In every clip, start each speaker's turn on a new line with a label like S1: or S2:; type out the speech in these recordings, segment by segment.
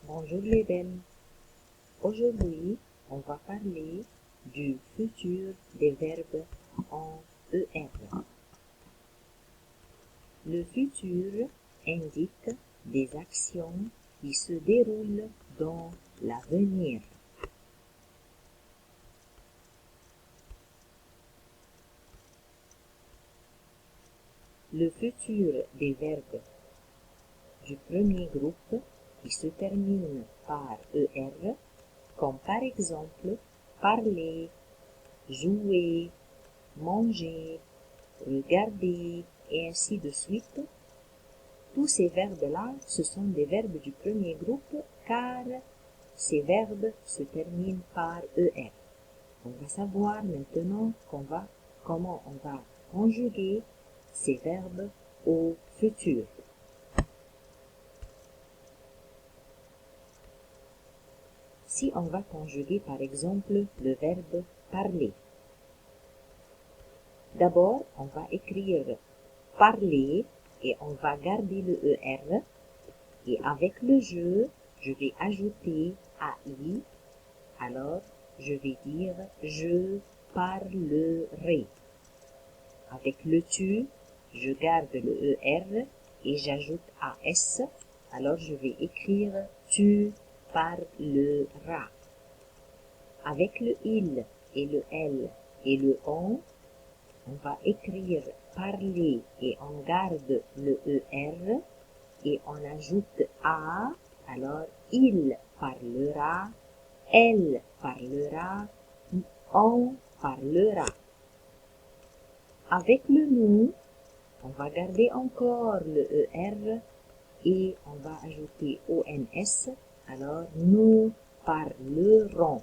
S1: Bonjour les belles. Aujourd'hui, on va parler du futur des verbes en ER. Le futur indique des actions qui se déroulent dans l'avenir. Le futur des verbes du premier groupe qui se termine par ER, comme par exemple parler, jouer, manger, regarder et ainsi de suite. Tous ces verbes-là, ce sont des verbes du premier groupe car ces verbes se terminent par ER. On va savoir maintenant comment on va conjuguer ces verbes au futur. Si on va conjuguer par exemple le verbe parler, d'abord on va écrire parler et on va garder le ER et avec le je vais ajouter AI, alors je vais dire je parlerai. Avec le tu, je garde le ER et j'ajoute AS, alors je vais écrire tu parleras. Avec le il et le elle et le on va écrire parler et on garde le ER et on ajoute A, alors il parlera, elle parlera, on parlera. Avec le nous, on va garder encore le ER et on va ajouter ONS, alors nous parlerons.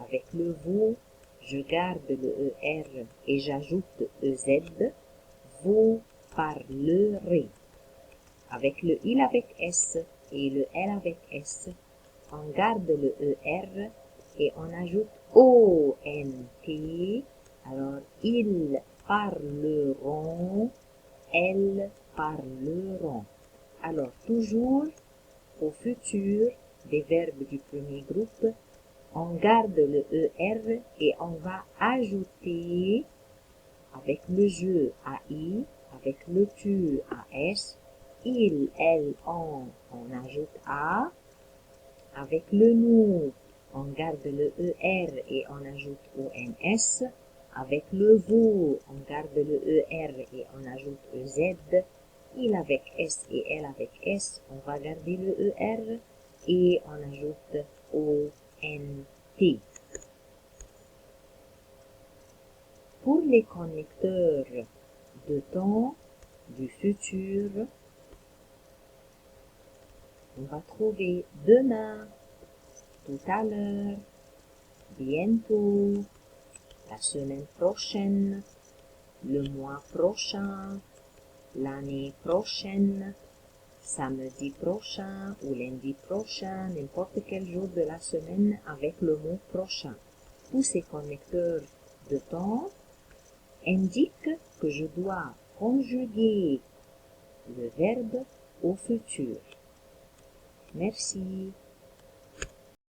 S1: Avec le vous, je garde le ER et j'ajoute EZ, vous parlerez. Avec le il avec S et le elle avec S, on garde le ER et on ajoute ONT, alors ils parleront, elles parleront. Alors toujours au futur des verbes du premier groupe, on garde le ER et on va ajouter avec le je AI, avec le tu AS, il, elle, on ajoute A, avec le nous, on garde le ER et on ajoute ONS, avec le vous, on garde le ER et on ajoute EZ, il avec S et elle avec S, on va garder le ER et on ajoute ONT. Pour les connecteurs de temps du futur, on va trouver demain, tout à l'heure, bientôt, la semaine prochaine, le mois prochain, l'année prochaine, samedi prochain ou lundi prochain, n'importe quel jour de la semaine avec le mot prochain. Tous ces connecteurs de temps indiquent que je dois conjuguer le verbe au futur. Merci.